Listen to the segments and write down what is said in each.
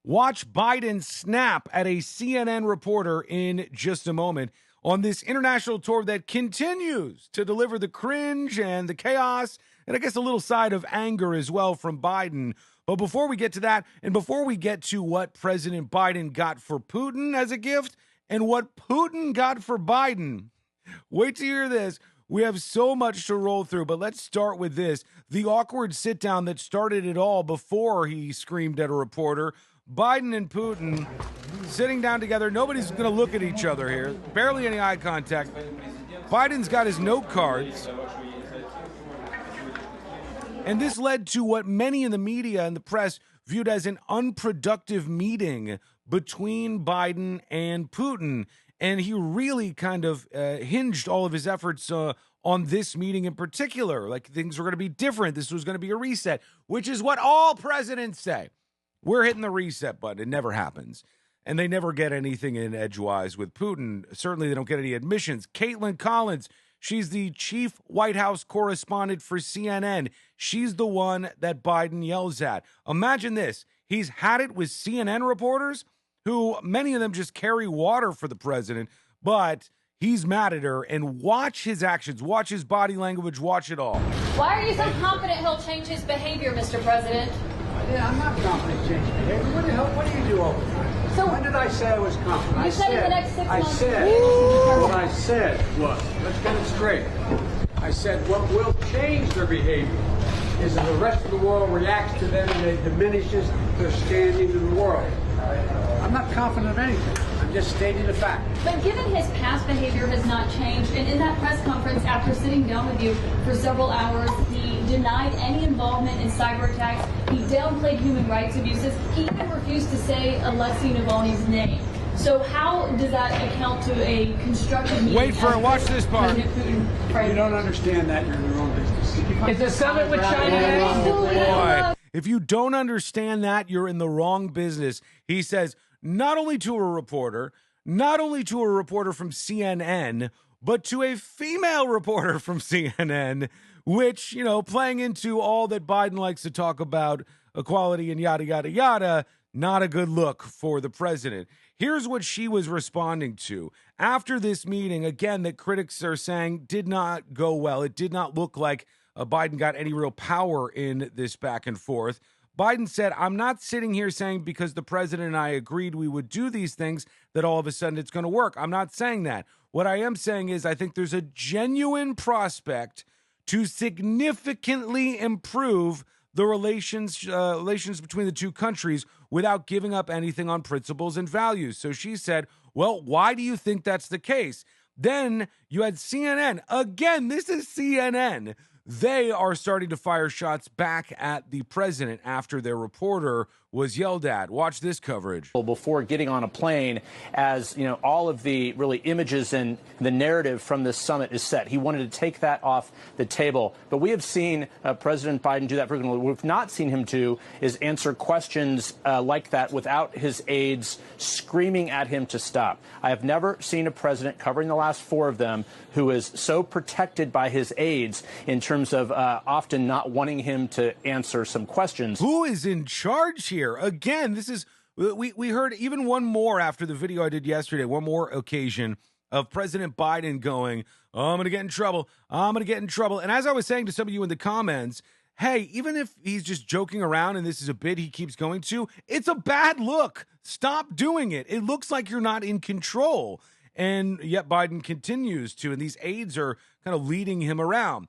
Watch Biden snap at a CNN reporter in just a moment on this international tour that continues to deliver the cringe and the chaos, and I guess a little side of anger as well from Biden. But before we get to that, and before we get to what President Biden got for Putin as a gift and what Putin got for Biden, wait to hear this. We have so much to roll through, but let's start with this. The awkward sit down that started it all before he screamed at a reporter. Biden and Putin sitting down together. Nobody's going to look at each other here. Barely any eye contact. Biden's got his note cards. And this led to what many in the media and the press viewed as an unproductive meeting between Biden and Putin. And he really kind of hinged all of his efforts on this meeting in particular. Like things were going to be different. This was going to be a reset, which is what all presidents say. We're hitting the reset button. It never happens. And they never get anything in edgewise with Putin. Certainly they don't get any admissions. Caitlin Collins, she's the chief White House correspondent for CNN. She's the one that Biden yells at. Imagine this. He's had it with CNN reporters who many of them just carry water for the president, but he's mad at her. And watch his actions, watch his body language, watch it all. Why are you so confident he'll change his behavior, Mr. President? Yeah, I'm not confident changing behavior. What the hell? What do you do all the time? So when did I say I was confident? You said in the next 6 months. What I said was, let's get it straight. I said what will change their behavior is if the rest of the world reacts to them and it diminishes their standing in the world. I'm not confident of anything. I'm just stating the fact. But given his past behavior has not changed, and in that press conference after sitting down with you for several hours, he denied any involvement in cyber attacks. He downplayed human rights abuses. He even refused to say Alexei Navalny's name. So how does that account to a constructive meeting? Wait for it. Watch this part. If you don't understand that, you're in the wrong business. It's a summit with China. If you don't understand that, you're in the wrong business. He says, not only to a reporter from CNN, but to a female reporter from CNN, which, you know, playing into all that Biden likes to talk about, equality and yada, yada, yada, not a good look for the president. Here's what she was responding to. After this meeting, again, that critics are saying did not go well. It did not look like Biden got any real power in this back and forth. Biden said, I'm not sitting here saying because the president and I agreed we would do these things that all of a sudden it's going to work. I'm not saying that. What I am saying is I think there's a genuine prospect to significantly improve the relations between the two countries without giving up anything on principles and values. So she said, well, why do you think that's the case? Then you had CNN. Again, this is CNN. They are starting to fire shots back at the president after their reporter was yelled at. Watch this coverage. Before getting on a plane, as you know, all of the really images and the narrative from this summit is set. He wanted to take that off the table. But we have seen President Biden do that frequently. What we've not seen him do is answer questions like that without his aides screaming at him to stop. I have never seen a president, covering the last 4 of them, who is so protected by his aides in terms of often not wanting him to answer some questions. Who is in charge here? Again, this is, we heard even one more after the video I did yesterday, one more occasion of President Biden going, oh, I'm going to get in trouble. I'm going to get in trouble. And as I was saying to some of you in the comments, hey, even if he's just joking around and this is a bit he keeps going to, it's a bad look. Stop doing it. It looks like you're not in control. And yet Biden continues to, and these aides are kind of leading him around.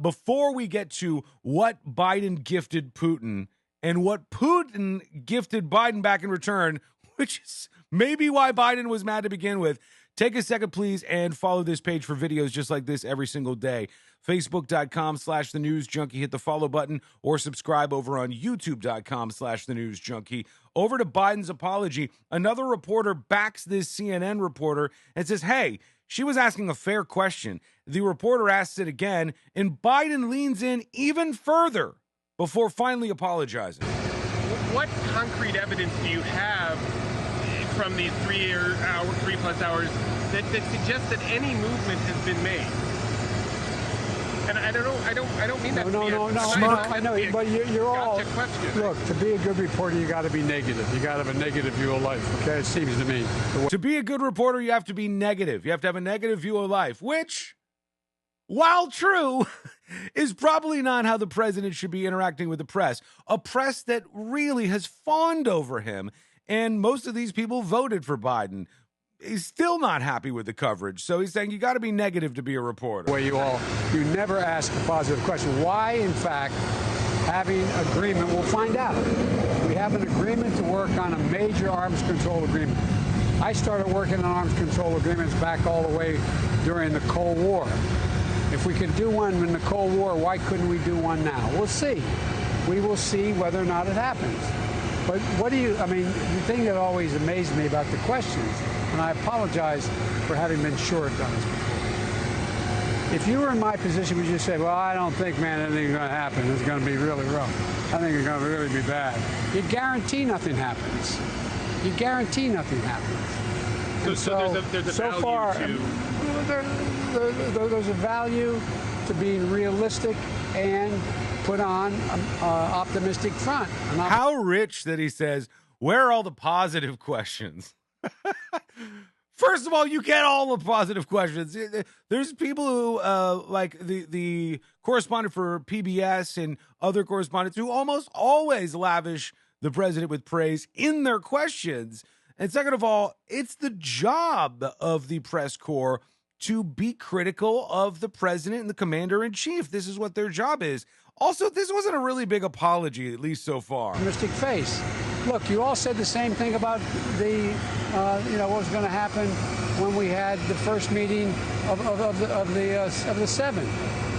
Before we get to what Biden gifted Putin and what Putin gifted Biden back in return, which is maybe why Biden was mad to begin with, take a second, please, and follow this page for videos just like this every single day. Facebook.com/The News Junkie. Hit the follow button or subscribe over on YouTube.com/The News Junkie. Over to Biden's apology. Another reporter backs this CNN reporter and says, hey, she was asking a fair question. The reporter asks it again, and Biden leans in even further before finally apologizing. What concrete evidence do you have from these 3+ hours that suggests that any movement has been made? And I don't mean that. No. I know, but you're all. Look, to be a good reporter, you got to be negative. You got to have a negative view of life. Okay, it seems to me. To be a good reporter, you have to be negative. You have to have a negative view of life, which, while true, is probably not how the president should be interacting with the press. A press that really has fawned over him, and most of these people voted for Biden. He's still not happy with the coverage. So he's saying you got to be negative to be a reporter. Where you never ask a positive question. Why, in fact, having agreement, we'll find out. We have an agreement to work on a major arms control agreement. I started working on arms control agreements back all the way during the Cold War. If we could do one in the Cold War, why couldn't we do one now? We'll see. We will see whether or not it happens. But the thing that always amazed me about the questions, and I apologize for having been short on this before. If you were in my position, would you say, well, I don't think, man, anything's going to happen. It's going to be really rough. I think it's going to really be bad. You guarantee nothing happens. You guarantee nothing happens. So there's a value far, to... there's a value to being realistic and put on optimistic front. How rich that he says, where are all the positive questions? First of all, you get all the positive questions. There's people who, like the correspondent for PBS and other correspondents, who almost always lavish the president with praise in their questions. And second of all, it's the job of the press corps to be critical of the president and the commander-in-chief. This is what their job is. Also, this wasn't a really big apology, at least so far. Mystic face. Look, you all said the same thing about the, what was going to happen when we had the first meeting of the seven.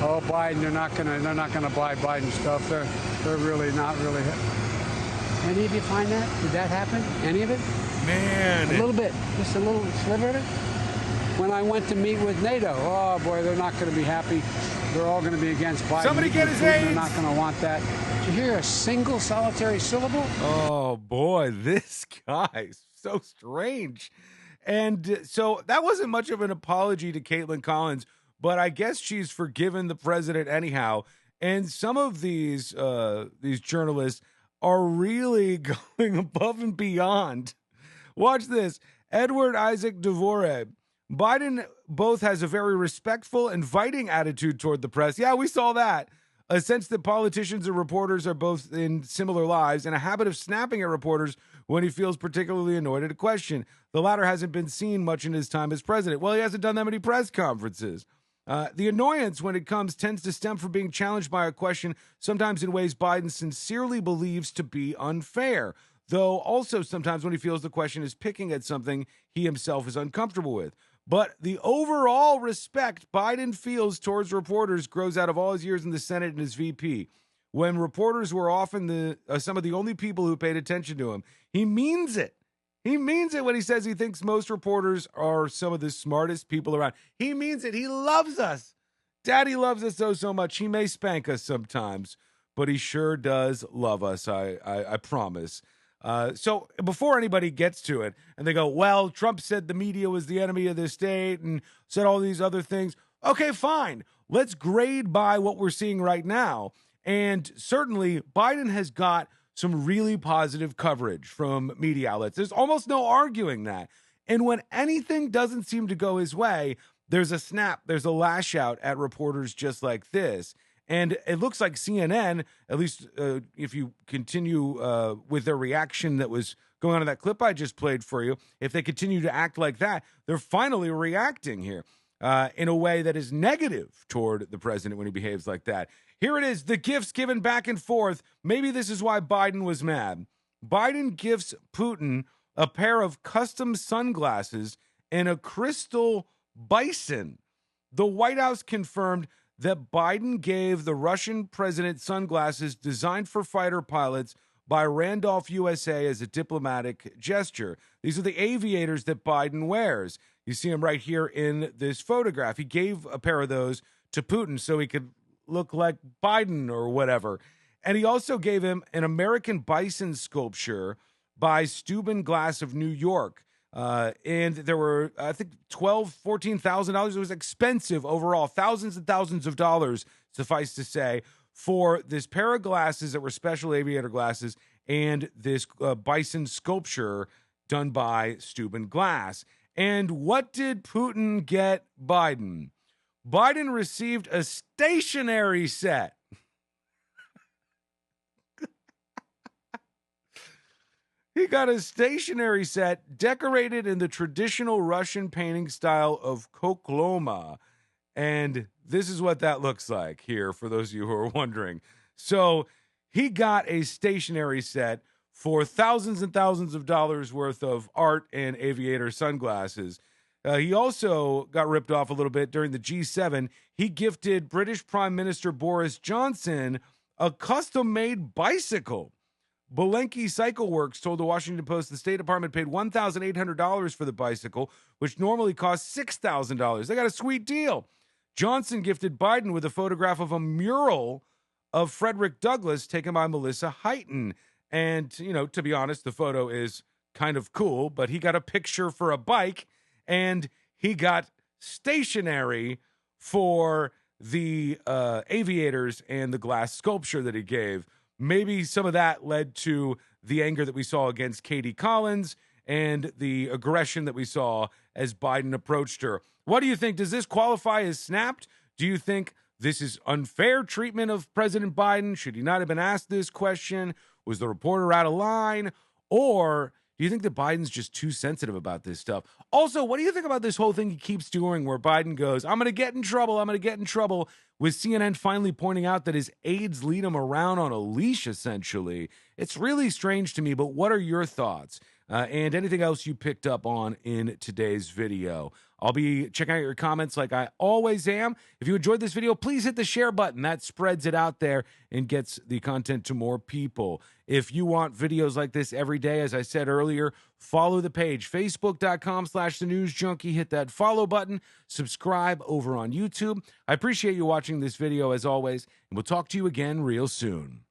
Oh, Biden, they're not going to buy Biden stuff. They're really not really. Any of you find that? Did that happen? Any of it? Man, a little bit, just a little sliver of it. When I went to meet with NATO, oh boy, they're not going to be happy. They're all going to be against Biden. Somebody get his AIDS. AIDS. They're not going to want that. Did you hear a single solitary syllable? Oh boy, this guy's so strange. And so that wasn't much of an apology to Caitlin Collins, but I guess she's forgiven the president anyhow. And some of these journalists are really going above and beyond. Watch this. Edward Isaac Devore. Biden both has a very respectful, inviting attitude toward the press. Yeah, we saw that. A sense that politicians and reporters are both in similar lives, and a habit of snapping at reporters when he feels particularly annoyed at a question. The latter hasn't been seen much in his time as president. Well, he hasn't done that many press conferences. The annoyance when it comes tends to stem from being challenged by a question, sometimes in ways Biden sincerely believes to be unfair, though also sometimes when he feels the question is picking at something he himself is uncomfortable with. But the overall respect Biden feels towards reporters grows out of all his years in the Senate and as VP. When reporters were often some of the only people who paid attention to him, he means it. He means it when he says he thinks most reporters are some of the smartest people around. He means it. He loves us. Daddy loves us so much. He may spank us sometimes, but he sure does love us. I promise. So before anybody gets to it and they go, well, Trump said the media was the enemy of the state and said all these other things. Okay, fine. Let's grade by what we're seeing right now. And certainly Biden has got some really positive coverage from media outlets. There's almost no arguing that. And when anything doesn't seem to go his way, there's a snap, there's a lash out at reporters just like this. And it looks like CNN, at least if you continue with their reaction that was going on in that clip I just played for you, if they continue to act like that, they're finally reacting here in a way that is negative toward the president when he behaves like that. Here it is, the gifts given back and forth. Maybe this is why Biden was mad. Biden gifts Putin a pair of custom sunglasses and a crystal bison. The White House confirmed that Biden gave the Russian president sunglasses designed for fighter pilots by Randolph USA as a diplomatic gesture. These are the aviators that Biden wears. You see him right here in this photograph. He gave a pair of those to Putin so he could look like Biden or whatever. And he also gave him an American bison sculpture by Steuben Glass of New York. And there were, I think, $14,000. It was expensive overall, thousands and thousands of dollars suffice to say, for this pair of glasses that were special aviator glasses and this bison sculpture done by Steuben Glass. And what did Putin get Biden? Biden received a stationary set. He got a stationary set decorated in the traditional Russian painting style of kokloma. And this is what that looks like here for those of you who are wondering. So he got a stationary set for thousands and thousands of dollars worth of art and aviator sunglasses. He also got ripped off a little bit during the G7. He gifted British Prime Minister Boris Johnson a custom-made bicycle. Belenky Cycle Works told the Washington Post the State Department paid $1,800 for the bicycle, which normally costs $6,000. They got a sweet deal. Johnson gifted Biden with a photograph of a mural of Frederick Douglass taken by Melissa Heighton. And, you know, to be honest, the photo is kind of cool, but he got a picture for a bike, and he got stationery for the aviators and the glass sculpture that he gave. Maybe some of that led to the anger that we saw against Katie Collins and the aggression that we saw as Biden approached her. What do you think? Does this qualify as snapped? Do you think this is unfair treatment of President Biden? Should he not have been asked this question? Was the reporter out of line? Or do you think that Biden's just too sensitive about this stuff? Also, what do you think about this whole thing he keeps doing where Biden goes, I'm going to get in trouble, with CNN finally pointing out that his aides lead him around on a leash, essentially? It's really strange to me, but what are your thoughts? And anything else you picked up on in today's video? I'll be checking out your comments like I always am. If you enjoyed this video, please hit the share button. That spreads it out there and gets the content to more people. If you want videos like this every day, as I said earlier, follow the page, facebook.com/thenewsjunkie. Hit that follow button. Subscribe over on YouTube. I appreciate you watching this video as always, and we'll talk to you again real soon.